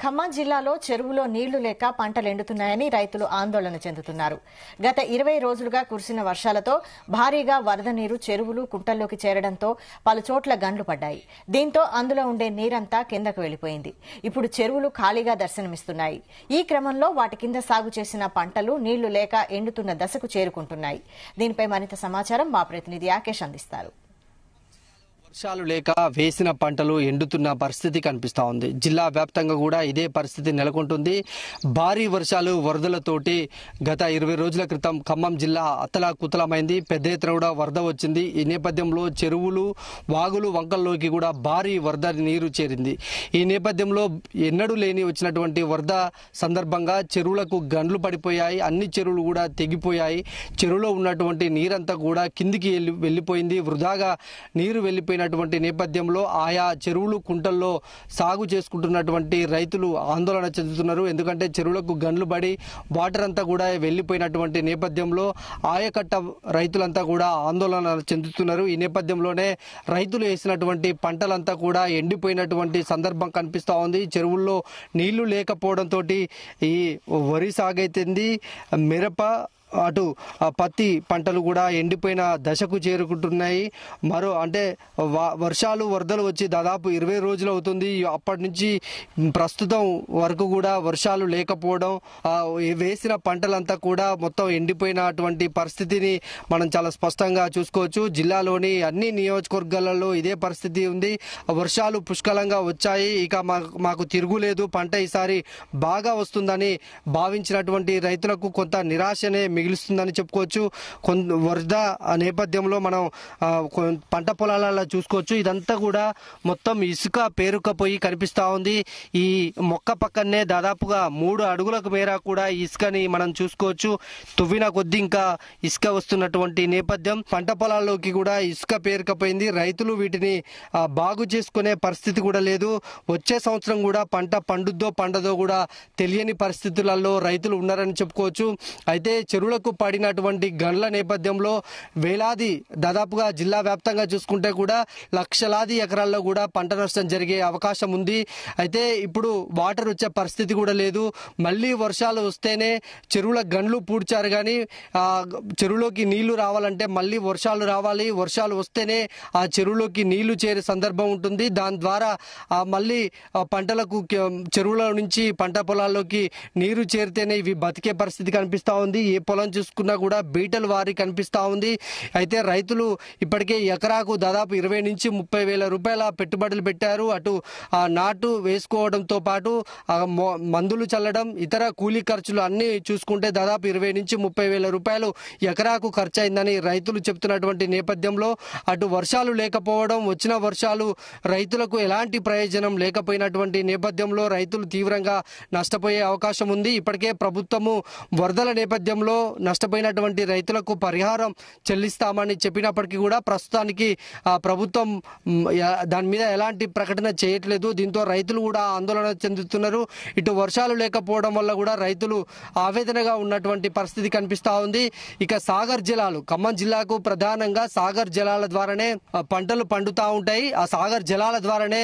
ఖమ్మం జిల్లాలో చెరువులో నీళ్లు లేక పంటలు ఎండుతున్నాయని రైతులు ఆందోళన చెందుతున్నారు. గత 20 రోజులుగా కురిసిన వర్షాలతో భారీగా వరద నీరు చెరువులు కుంటల్లోకి చేరడంతో పలు చోట్ల గండ్లు పడ్డాయి. దీంతో అందులో ఉండే నీరంతా కిందకు వెళ్లిపోయింది. ఇప్పుడు చెరువులు ఖాళీగా దర్శనమిస్తున్నాయి. ఈ క్రమంలో వాటి కింద సాగు చేసిన పంటలు నీళ్లు లేక ఎండుతున్న దశకు చేరుకుంటున్నాయి. దీనిపై మరింత సమాచారం మా ప్రతినిధి ఆకేష్ అందిస్తారు. వర్షాలు లేక వేసిన పంటలు ఎండుతున్న పరిస్థితి కనిపిస్తా ఉంది. జిల్లా వ్యాప్తంగా కూడా ఇదే పరిస్థితి నెలకొంటుంది. భారీ వర్షాలు వరదలతోటి గత 20 రోజుల క్రితం ఖమ్మం జిల్లా అతలాకుతలమైంది. పెద్ద ఎత్తున కూడా వరద వచ్చింది. ఈ నేపథ్యంలో చెరువులు వాగులు వంకల్లోకి కూడా భారీ వరద నీరు చేరింది. ఈ నేపథ్యంలో ఎన్నడూ లేని వచ్చినటువంటి వరద సందర్భంగా చెరువులకు గండ్లు పడిపోయాయి. అన్ని చెరువులు కూడా తెగిపోయాయి. చెరువులో ఉన్నటువంటి నీరంతా కూడా కిందికి వెళ్లిపోయింది. వృధాగా నీరు వెళ్లిపోయిన నేపథ్యంలో ఆయా చెరువులు కుంటల్లో సాగు చేసుకుంటున్నటువంటి రైతులు ఆందోళన చెందుతున్నారు. ఎందుకంటే చెరువులకు గండ్లు పడి వాటర్ అంతా కూడా వెళ్లిపోయినటువంటి నేపథ్యంలో ఆయకట్ట రైతులంతా కూడా ఆందోళన చెందుతున్నారు. ఈ నేపథ్యంలోనే రైతులు వేసినటువంటి పంటలంతా కూడా ఎండిపోయినటువంటి సందర్భం కనిపిస్తా ఉంది. చెరువుల్లో నీళ్లు లేకపోవడంతో ఈ వరి సాగైతుంది, మిరప అటు పత్తి పంటలు కూడా ఎండిపోయిన దశకు చేరుకుంటున్నాయి. వర్షాలు వరదలు వచ్చి దాదాపు 20 రోజులు అవుతుంది. అప్పటి నుంచి ప్రస్తుతం వరకు కూడా వర్షాలు లేకపోవడం, వేసిన పంటలంతా కూడా మొత్తం ఎండిపోయినటువంటి పరిస్థితిని మనం చాలా స్పష్టంగా చూసుకోవచ్చు. జిల్లాలోని అన్ని నియోజకవర్గాలలో ఇదే పరిస్థితి ఉంది. వర్షాలు పుష్కలంగా వచ్చాయి, ఇక మాకు తిరుగులేదు, పంట ఈసారి బాగా వస్తుందని భావించినటువంటి రైతులకు కొంత నిరాశనే మిగులుస్తుందని చెప్పుకోవచ్చు. వరద నేపథ్యంలో మనం పంట పొలాలలో చూసుకోవచ్చు. ఇదంతా కూడా మొత్తం ఇసుక పేరుకపోయి కనిపిస్తా ఉంది. ఈ మొక్క పక్కనే దాదాపుగా 3 అడుగులకు మేర కూడా ఇసుకని మనం చూసుకోవచ్చు. తువ్విన కొద్ది ఇంకా ఇసుక వస్తున్నటువంటి నేపథ్యం. పంట పొలాల్లోకి కూడా ఇసుక పేరుకపోయింది. రైతులు వీటిని బాగు చేసుకునే పరిస్థితి కూడా లేదు. వచ్చే సంవత్సరం కూడా పంట పండుద్దో పండదో కూడా తెలియని పరిస్థితులలో రైతులు ఉన్నారని చెప్పుకోవచ్చు. అయితే చెరువులకు పడినటువంటి గండ్ల నేపథ్యంలో వేలాది, దాదాపుగా జిల్లా వ్యాప్తంగా చూసుకుంటే కూడా లక్షలాది ఎకరాల్లో కూడా పంట నష్టం జరిగే అవకాశం ఉంది. అయితే ఇప్పుడు వాటర్ వచ్చే పరిస్థితి కూడా లేదు. మళ్ళీ వర్షాలు వస్తేనే చెరువుల గండ్లు పూడ్చారు, కానీ చెరువులోకి నీళ్లు రావాలంటే మళ్ళీ వర్షాలు రావాలి. వర్షాలు వస్తేనే ఆ చెరువులోకి నీళ్లు చేరే సందర్భం ఉంటుంది. దాని ద్వారా మళ్ళీ పంటలకు చెరువుల నుంచి పంట పొలాల్లోకి నీరు చేరితేనే ఇవి బతికే పరిస్థితి కనిపిస్తా ఉంది. ఏ పొలం చూసుకున్నా కూడా బీటలు వారి కనిపిస్తా ఉంది. అయితే రైతులు ఇప్పటికే ఎకరాకు దాదాపు 20 నుంచి 30 వేల రూపాయల పెట్టుబడులు పెట్టారు. అటు నాటు వేసుకోవడంతో పాటు మందులు చల్లడం, ఇతర కూలీ ఖర్చులు అన్ని చూసుకుంటే దాదాపు 20 నుంచి 30 వేల రూపాయలు ఎకరాకు ఖర్చు అయిందని రైతులు చెప్తున్నటువంటి నేపథ్యంలో అటు వర్షాలు లేకపోవడం, వచ్చిన వర్షాలు రైతులకు ఎలాంటి ప్రయోజనం లేకపోయినటువంటి నేపథ్యంలో రైతులు తీవ్రంగా నష్టపోయే అవకాశం ఉంది. ఇప్పటికే ప్రభుత్వము వరదల నేపథ్యంలో నష్టపోయినటువంటి రైతులకు పరిహారం చెల్లిస్తామని చెప్పినప్పటికీ కూడా ప్రస్తుతానికి ప్రభుత్వం దాని మీద ఎలాంటి ప్రకటన చేయట్లేదు. దీంతో రైతులు కూడా ఆందోళన చెందుతున్నారు. ఇటు వర్షాలు లేకపోవడం వల్ల కూడా రైతులు ఆవేదనగా ఉన్నటువంటి పరిస్థితి కనిపిస్తా ఉంది. ఇక సాగర్ జలాలు, ఖమ్మం జిల్లాకు ప్రధానంగా సాగర్ జలాల ద్వారానే పంటలు పండుతా ఉంటాయి. ఆ సాగర్ జలాల ద్వారానే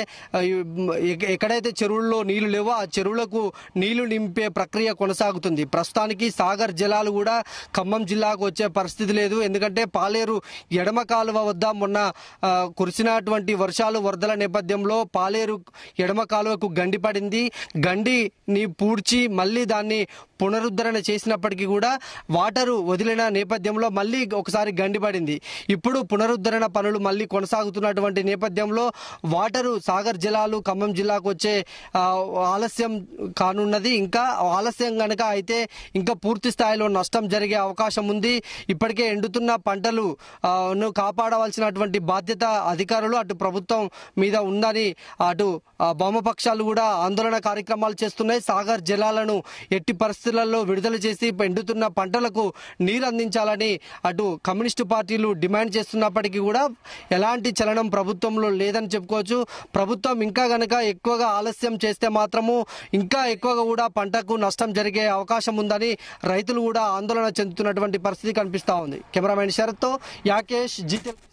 ఎక్కడైతే చెరువుల్లో నీళ్లు లేవో ఆ చెరువులకు నీళ్లు నింపే ప్రక్రియ కొనసాగుతుంది. ప్రస్తుతానికి సాగర్ జలాలు కూడా ఖమ్మం జిల్లాకు వచ్చే పరిస్థితి లేదు. ఎందుకంటే పాలేరు ఎడమ కాలువ వద్ద మొన్న కురిసినటువంటి వర్షాలు వరదల నేపథ్యంలో పాలేరు ఎడమ కాలువకు గండి పడింది. గండిని పూడ్చి మళ్ళీ దాన్ని పునరుద్ధరణ చేసినప్పటికీ కూడా వాటరు వదిలిన నేపథ్యంలో మళ్ళీ ఒకసారి గండి పడింది. ఇప్పుడు పునరుద్ధరణ పనులు మళ్ళీ కొనసాగుతున్నటువంటి నేపథ్యంలో వాటరు సాగర్ జలాలు ఖమ్మం జిల్లాకు వచ్చే ఆలస్యం కానున్నది. ఇంకా ఆలస్యం కనుక అయితే ఇంకా పూర్తి స్థాయిలో నష్టం జరిగే అవకాశం ఉంది. ఇప్పటికే ఎండుతున్న పంటలు కాపాడవలసినటువంటి బాధ్యత అధికారులు అటు ప్రభుత్వం మీద ఉందని అటు వామపక్షాలు కూడా ఆందోళన కార్యక్రమాలు చేస్తున్నాయి. సాగర్ జలాలను ఎట్టి పరిస్థితులలో విడుదల చేసి ఎండుతున్న పంటలకు నీరు అందించాలని అటు కమ్యూనిస్టు పార్టీలు డిమాండ్ చేస్తున్నప్పటికీ కూడా ఎలాంటి చలనం ప్రభుత్వంలో లేదని చెప్పుకోవచ్చు. ప్రభుత్వం ఇంకా గనక ఎక్కువగా ఆలస్యం చేస్తే మాత్రము ఇంకా ఎక్కువగా కూడా పంటకు నష్టం జరిగే అవకాశం ఉందని రైతులు కూడా ఆందోళన చెందుతున్నటువంటి పరిస్థితి కనిపిస్తా ఉంది. కెమెరామెన్ శరత్తో యాకేష్, జీ తెలుగు.